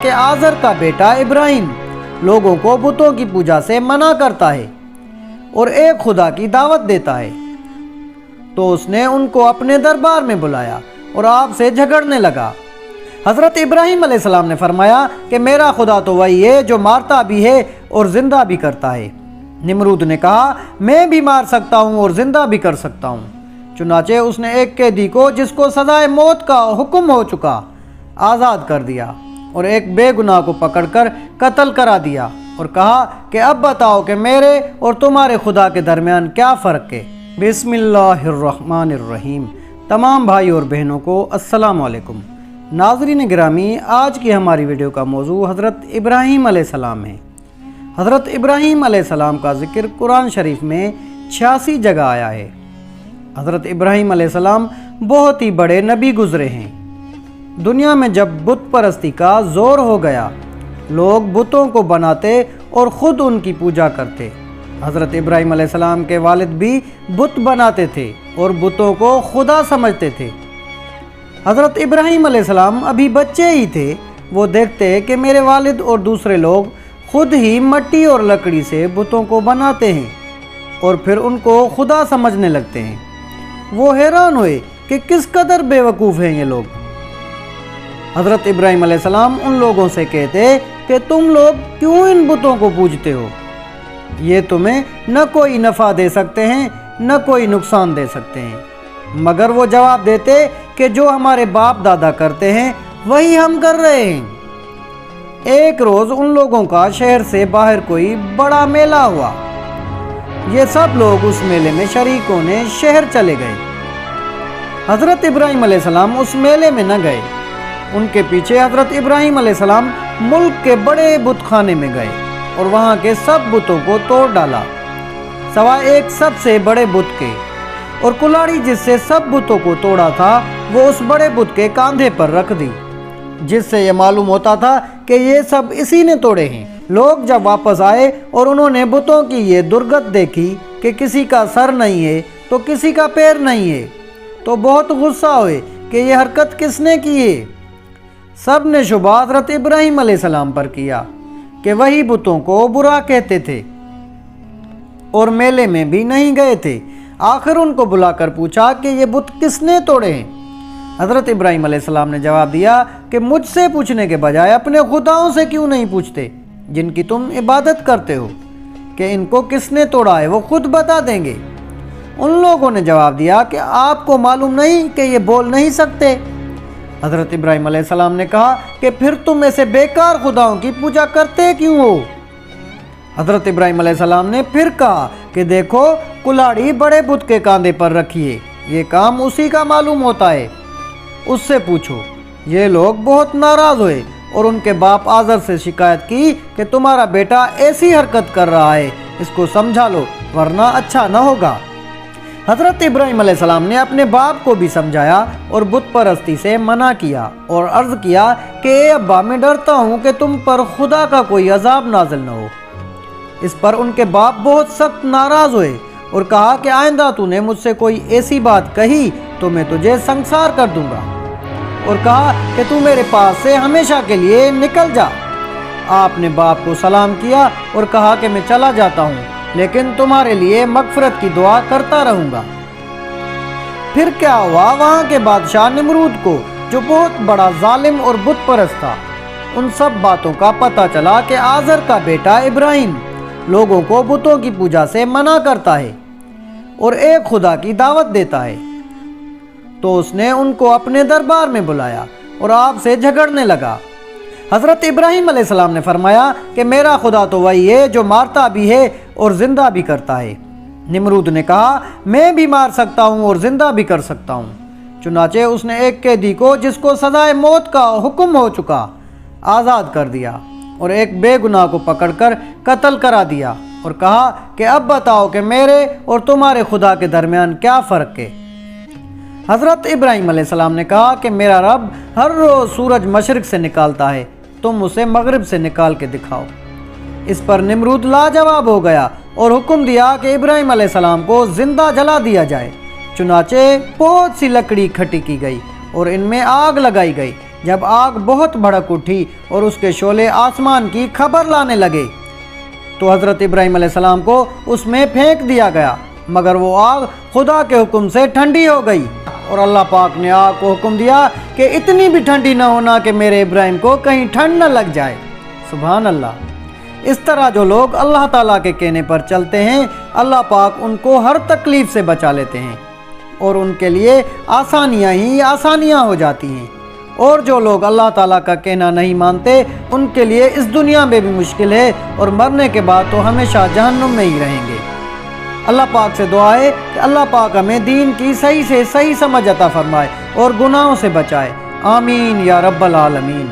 کہ آزر کا بیٹا ابراہیم لوگوں کو بتوں کی پوجا سے منع کرتا ہے اور ایک خدا کی دعوت دیتا ہے، تو اس نے ان کو اپنے دربار میں بلایا اور آپ سے جھگڑنے لگا۔ حضرت ابراہیم علیہ السلام نے فرمایا کہ میرا خدا تو وہی ہے جو مارتا بھی ہے اور زندہ بھی کرتا ہے۔ نمرود نے کہا میں بھی مار سکتا ہوں اور زندہ بھی کر سکتا ہوں۔ چنانچہ اس نے ایک قیدی کو جس کو سزائے موت کا حکم ہو چکا آزاد کر دیا اور ایک بے گناہ کو پکڑ کر قتل کرا دیا اور کہا کہ اب بتاؤ کہ میرے اور تمہارے خدا کے درمیان کیا فرق ہے۔ بسم اللہ الرحمن الرحیم۔ تمام بھائی اور بہنوں کو السلام علیکم۔ ناظرین گرامی، آج کی ہماری ویڈیو کا موضوع حضرت ابراہیم علیہ السلام ہے۔ حضرت ابراہیم علیہ السلام کا ذکر قرآن شریف میں 86 جگہ آیا ہے۔ حضرت ابراہیم علیہ السلام بہت ہی بڑے نبی گزرے ہیں۔ دنیا میں جب بت پرستی کا زور ہو گیا، لوگ بتوں کو بناتے اور خود ان کی پوجا کرتے۔ حضرت ابراہیم علیہ السلام کے والد بھی بت بناتے تھے اور بتوں کو خدا سمجھتے تھے۔ حضرت ابراہیم علیہ السلام ابھی بچے ہی تھے۔ وہ دیکھتے کہ میرے والد اور دوسرے لوگ خود ہی مٹی اور لکڑی سے بتوں کو بناتے ہیں اور پھر ان کو خدا سمجھنے لگتے ہیں۔ وہ حیران ہوئے کہ کس قدر بے وقوف ہیں یہ لوگ۔ حضرت ابراہیم علیہ السلام ان لوگوں سے کہتے کہ تم لوگ کیوں ان بتوں کو پوجتے ہو؟ یہ تمہیں نہ کوئی نفع دے سکتے ہیں نہ کوئی نقصان دے سکتے ہیں۔ مگر وہ جواب دیتے کہ جو ہمارے باپ دادا کرتے ہیں وہی ہم کر رہے ہیں۔ ایک روز ان لوگوں کا شہر سے باہر کوئی بڑا میلہ ہوا۔ یہ سب لوگ اس میلے میں شریک ہونے شہر چلے گئے۔ حضرت ابراہیم علیہ السلام اس میلے میں نہ گئے۔ ان کے پیچھے حضرت ابراہیم علیہ السلام ملک کے بڑے بت خانے میں گئے اور وہاں کے سب بتوں کو توڑ ڈالا سوائے ایک سب سے بڑے بت کے، اور کلاڑی جس سے سب بتوں کو توڑا تھا وہ اس بڑے بت کے کاندھے پر رکھ دی، جس سے یہ معلوم ہوتا تھا کہ یہ سب اسی نے توڑے ہیں۔ لوگ جب واپس آئے اور انہوں نے بتوں کی یہ درگت دیکھی کہ کسی کا سر نہیں ہے تو کسی کا پیر نہیں ہے، تو بہت غصہ ہوئے کہ یہ حرکت کس نے کی ہے۔ سب نے شبہ حضرت ابراہیم علیہ السلام پر کیا کہ وہی بتوں کو برا کہتے تھے اور میلے میں بھی نہیں گئے تھے۔ آخر ان کو بلا کر پوچھا کہ یہ بت کس نے توڑے ہیں؟ حضرت ابراہیم علیہ السلام نے جواب دیا کہ مجھ سے پوچھنے کے بجائے اپنے خداؤں سے کیوں نہیں پوچھتے جن کی تم عبادت کرتے ہو کہ ان کو کس نے توڑا ہے، وہ خود بتا دیں گے۔ ان لوگوں نے جواب دیا کہ آپ کو معلوم نہیں کہ یہ بول نہیں سکتے؟ حضرت ابراہیم علیہ السلام نے کہا کہ پھر تم ایسے بیکار خداؤں کی پوجا کرتے کیوں ہو؟ حضرت ابراہیم علیہ السلام نے پھر کہا کہ دیکھو کلاڑی بڑے بت کے کاندھے پر رکھیے، یہ کام اسی کا معلوم ہوتا ہے، اس سے پوچھو۔ یہ لوگ بہت ناراض ہوئے اور ان کے باپ آزر سے شکایت کی کہ تمہارا بیٹا ایسی حرکت کر رہا ہے، اس کو سمجھا لو ورنہ اچھا نہ ہوگا۔ حضرت ابراہیم علیہ السلام نے اپنے باپ کو بھی سمجھایا اور بت پرستی سے منع کیا اور عرض کیا کہ اے ابا، میں ڈرتا ہوں کہ تم پر خدا کا کوئی عذاب نازل نہ ہو۔ اس پر ان کے باپ بہت سخت ناراض ہوئے اور کہا کہ آئندہ تو نے مجھ سے کوئی ایسی بات کہی تو میں تجھے سنسار کر دوں گا، اور کہا کہ تو میرے پاس سے ہمیشہ کے لیے نکل جا۔ آپ نے باپ کو سلام کیا اور کہا کہ میں چلا جاتا ہوں، لیکن تمہارے لیے مغفرت کی دعا کرتا رہوں گا۔ پھر کیا ہوا؟ وہاں کے بادشاہ نمرود کو، جو بہت بڑا ظالم اور بت پرست تھا، ان سب باتوں کا پتہ چلا کہ آزر کا بیٹا ابراہیم لوگوں کو بتوں کی پوجا سے منع کرتا ہے اور ایک خدا کی دعوت دیتا ہے، تو اس نے ان کو اپنے دربار میں بلایا اور آپ سے جھگڑنے لگا۔ حضرت ابراہیم علیہ السلام نے فرمایا کہ میرا خدا تو وہی ہے جو مارتا بھی ہے اور زندہ بھی کرتا ہے۔ نمرود نے کہا میں بھی مار سکتا ہوں اور زندہ بھی کر سکتا ہوں۔ چنانچہ اس نے ایک قیدی کو جس کو سزائے موت کا حکم ہو چکا آزاد کر دیا اور ایک بے گناہ کو پکڑ کر قتل کرا دیا اور کہا کہ اب بتاؤ کہ میرے اور تمہارے خدا کے درمیان کیا فرق ہے؟ حضرت ابراہیم علیہ السلام نے کہا کہ میرا رب ہر روز سورج مشرق سے نکالتا ہے، تم اسے مغرب سے نکال کے دکھاؤ۔ اس پر نمرود لاجواب ہو گیا اور حکم دیا کہ ابراہیم علیہ السلام کو زندہ جلا دیا جائے۔ چنانچہ بہت سی لکڑی اکٹھی کی گئی اور ان میں آگ لگائی گئی جب آگ بہت بھڑک اٹھی اور اس کے شعلے آسمان کی خبر لانے لگے تو حضرت ابراہیم علیہ السلام کو اس میں پھینک دیا گیا، مگر وہ آگ خدا کے حکم سے ٹھنڈی ہو گئی، اور اللہ پاک نے آگ کو حکم دیا کہ اتنی بھی ٹھنڈی نہ ہونا کہ میرے ابراہیم کو کہیں ٹھنڈ نہ لگ جائے۔ سبحان اللہ۔ اس طرح جو لوگ اللہ تعالیٰ کے کہنے پر چلتے ہیں، اللہ پاک ان کو ہر تکلیف سے بچا لیتے ہیں اور ان کے لیے آسانیاں ہی آسانیاں ہو جاتی ہیں، اور جو لوگ اللہ تعالیٰ کا کہنا نہیں مانتے ان کے لیے اس دنیا میں بھی مشکل ہے، اور مرنے کے بعد تو ہمیشہ جہنم میں ہی رہیں گے۔ اللہ پاک سے دعا ہے کہ اللہ پاک ہمیں دین کی صحیح سے صحیح سمجھ عطا فرمائے اور گناہوں سے بچائے۔ آمین یا رب العالمین۔